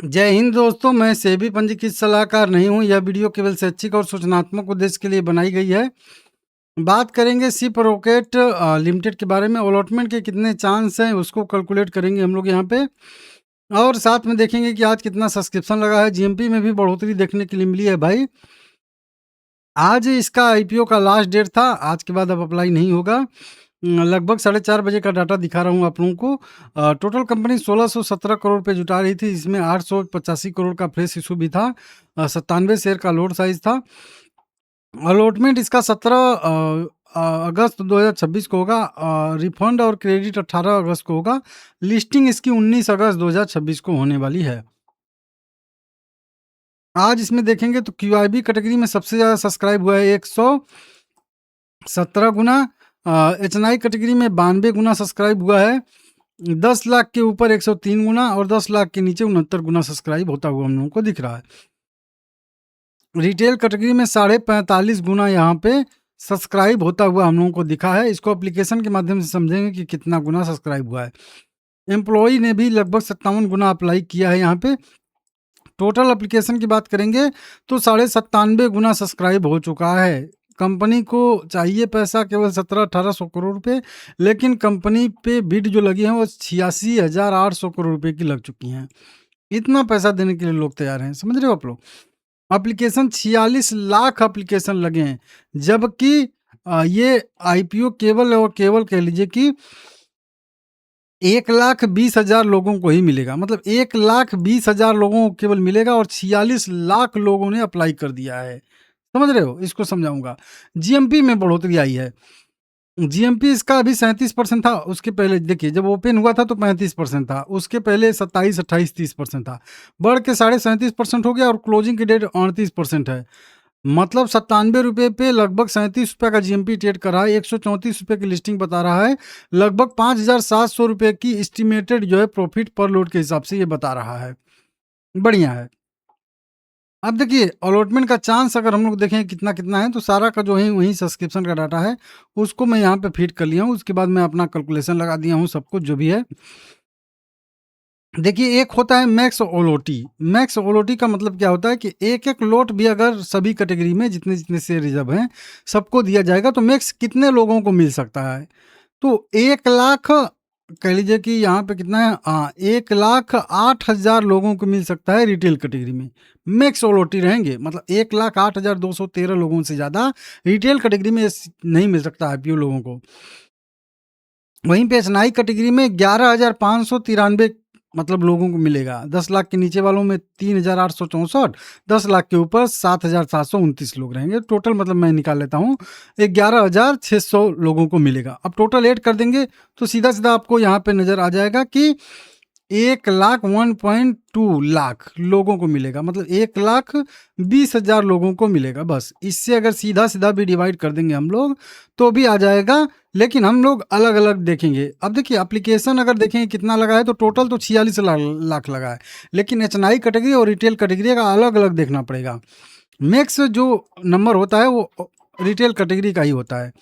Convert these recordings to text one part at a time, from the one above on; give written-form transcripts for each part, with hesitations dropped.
जय हिंद दोस्तों, मैं सेबी पंजीकृत सलाहकार नहीं हूँ। यह वीडियो केवल शैक्षिक और सूचनात्मक उद्देश्य के लिए बनाई गई है। बात करेंगे शिप रॉकेट लिमिटेड के बारे में। अलॉटमेंट के कितने चांस हैं उसको कैलकुलेट करेंगे हम लोग यहाँ पे, और साथ में देखेंगे कि आज कितना सब्सक्रिप्शन लगा है। जीएमपी में भी बढ़ोतरी देखने के लिए मिली है भाई। आज इसका आईपीओ का लास्ट डेट था, आज के बाद अब अप्लाई नहीं होगा। लगभग 4:30 बजे का डाटा दिखा रहा हूँ आप लोगों को। टोटल कंपनी 1617 करोड़ पे जुटा रही थी। इसमें 885 करोड़ का फ्रेश इशू भी था। 97 शेयर का लोड साइज था। अलॉटमेंट इसका 17 अगस्त 2026 को होगा। रिफंड और क्रेडिट 18 अगस्त को होगा। लिस्टिंग इसकी 19 अगस्त 2026 को होने वाली है। आज इसमें देखेंगे तो क्यूआईबी कैटेगरी में सबसे ज़्यादा सब्सक्राइब हुआ है 117 गुना। एचएनआई कैटेगरी में 92 गुना सब्सक्राइब हुआ है। 10 लाख के ऊपर 103 गुना और 10 लाख के नीचे 69 गुना सब्सक्राइब होता हुआ हम लोगों को दिख रहा है। रिटेल कैटेगरी में 45.5 गुना यहाँ पे सब्सक्राइब होता हुआ हम लोगों को दिखा है। इसको एप्लीकेशन के माध्यम से समझेंगे कि कितना गुना सब्सक्राइब हुआ है। एम्प्लॉई ने भी लगभग 57 गुना अप्लाई किया है यहाँ पे। टोटल एप्लीकेशन की बात करेंगे तो 97.5 गुना सब्सक्राइब हो चुका है। कंपनी को चाहिए पैसा केवल 1700-1800 करोड़ रुपए, लेकिन कंपनी पे बिड जो लगी है वो 86,800 करोड़ रुपए की लग चुकी हैं। इतना पैसा देने के लिए लोग तैयार हैं, समझ रहे हो आप लोग। एप्लीकेशन 46 लाख एप्लीकेशन लगे हैं, जबकि ये आईपीओ केवल और केवल कह लीजिए कि 1,20,000 लोगों को ही मिलेगा। मतलब 1,20,000 लोगों को केवल मिलेगा और 46 लाख लोगों ने अप्लाई कर दिया है। समझ रहे हो, इसको समझाऊंगा। जीएमपी में बढ़ोतरी आई है। जीएमपी इसका अभी 37% था। उसके पहले देखिए, जब ओपन हुआ था तो 35% था। उसके पहले 27, 28, 30% था। बढ़ के 37.5% हो गया और क्लोजिंग की डेट 38% है। मतलब 97 रुपये पे लगभग 37 रुपये का जीएमपी ट्रेड कर रहा है। 134 रुपये की लिस्टिंग बता रहा है। लगभग 5,700 रुपये की एस्टिमेटेड जो है प्रॉफिट पर लोड के हिसाब से ये बता रहा है। बढ़िया है। अब देखिए, अलॉटमेंट का चांस अगर हम लोग देखें कितना कितना है, तो सारा का जो है वही सब्सक्रिप्शन का डाटा है, उसको मैं यहाँ पे फीड कर लिया हूँ। उसके बाद मैं अपना कैलकुलेशन लगा दिया हूँ, सब कुछ जो भी है। देखिए, एक होता है मैक्स ओलोटी। मैक्स ओलोटी का मतलब क्या होता है कि एक एक लोट भी अगर सभी कैटेगरी में जितने जितने से रिजर्व हैं सबको दिया जाएगा तो मैक्स कितने लोगों को मिल सकता है। तो 1,00,000 कह लीजिए कि यहाँ पे कितना है, 1,08,000 लोगों को मिल सकता है रिटेल कैटेगरी में। मैक्स ओलोटी रहेंगे, मतलब 1,08,213 लोगों से ज़्यादा रिटेल कैटेगरी में नहीं मिल सकता आईपीओ लोगों को। वहीं पे एचएनआई कैटेगरी में 11,593 मतलब लोगों को मिलेगा। 10 लाख के नीचे वालों में 3,864, 10 लाख के ऊपर 7,729 लोग रहेंगे। टोटल मतलब मैं निकाल लेता हूँ, 11,600 लोगों को मिलेगा। अब टोटल ऐड कर देंगे तो सीधा सीधा आपको यहाँ पे नज़र आ जाएगा कि 1,01.2 लाख लोगों को मिलेगा। मतलब 1,20,000 लोगों को मिलेगा बस। इससे अगर सीधा सीधा भी डिवाइड कर देंगे हम लोग तो भी आ जाएगा, लेकिन हम लोग अलग अलग देखेंगे। अब देखिए, एप्लीकेशन अगर देखेंगे कितना लगा है तो टोटल तो 46 लाख लगा है, लेकिन एचएनआई कैटेगरी और रिटेल कैटेगरी का अलग अलग देखना पड़ेगा। मैक्स जो नंबर होता है वो रिटेल कैटेगरी का ही होता है।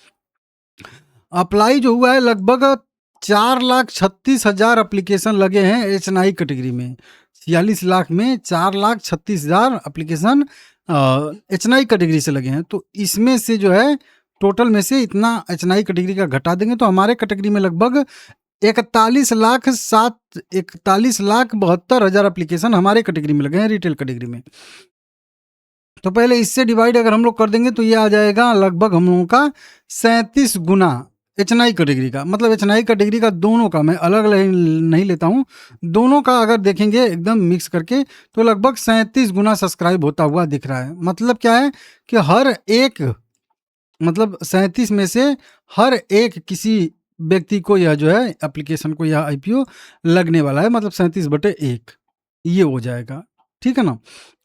अप्लाई जो हुआ है लगभग 4,36,000 एप्लीकेशन लगे हैं एचएनआई कैटेगरी में। 46 लाख में 4,36,000 एप्लीकेशन एचएनआई कैटेगरी से लगे हैं। तो इसमें से जो है टोटल में से इतना एचएनआई कैटेगरी का घटा देंगे तो हमारे कैटेगरी में लगभग 41,72,000 एप्लीकेशन हमारे कैटेगरी में लगे हैं रिटेल कैटेगरी में। तो पहले इससे डिवाइड अगर हम लोग कर देंगे तो ये आ जाएगा लगभग हम लोगों का 37 गुना एचएनआई कैटेगरी का। मतलब एचएनआई कैटेगरी का दोनों का, मैं अलग अलग नहीं लेता हूँ, दोनों का अगर देखेंगे एकदम मिक्स करके तो लगभग 37 गुना सब्सक्राइब होता हुआ दिख रहा है। मतलब क्या है कि हर एक, मतलब 37 में से हर एक किसी व्यक्ति को यह जो है एप्लीकेशन को यह आईपीओ लगने वाला है। मतलब 37/1 ये हो जाएगा, ठीक है ना।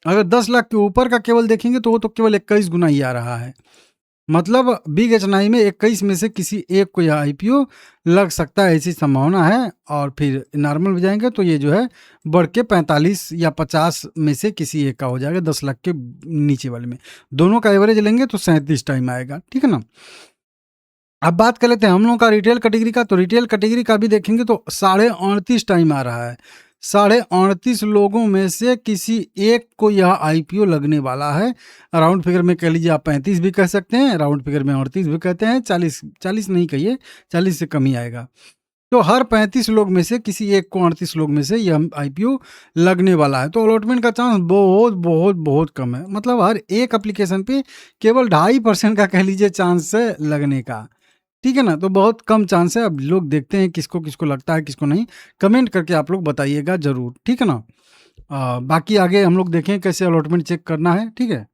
अगर 10 लाख के ऊपर का केवल देखेंगे तो वो तो केवल 21 गुना ही आ रहा है। मतलब बिग एचएनआई में 21 में से किसी एक को यह आईपीओ लग सकता है, ऐसी संभावना है। और फिर नॉर्मल में जाएंगे तो ये जो है बढ़ के 45 या 50 में से किसी एक का हो जाएगा 10 लाख के नीचे वाले में। दोनों का एवरेज लेंगे तो 37 टाइम आएगा, ठीक है ना। अब बात कर लेते हैं हम लोगों का रिटेल कैटेगरी का। तो रिटेल कैटेगरी का भी देखेंगे तो 38.5 टाइम आ रहा है। 38.5 लोगों में से किसी एक को यह आईपीओ लगने वाला है। राउंड फिगर में कह लीजिए आप 35 भी कह सकते हैं, राउंड फिगर में 38 भी कहते हैं, 40 नहीं कहिए, 40 से कम ही आएगा। तो हर 35 लोग में से किसी एक को 38 लोग में से यह आईपीओ लगने वाला है। तो अलॉटमेंट का चांस बहुत बहुत बहुत कम है, मतलब हर एक एप्लीकेशन पे केवल 2.5% का कह लीजिए चांस है लगने का। ठीक है ना, तो बहुत कम चांस है। अब लोग देखते हैं किसको किसको लगता है किसको नहीं, कमेंट करके आप लोग बताइएगा ज़रूर, ठीक है ना। बाकी आगे हम लोग देखें कैसे अलॉटमेंट चेक करना है, ठीक है।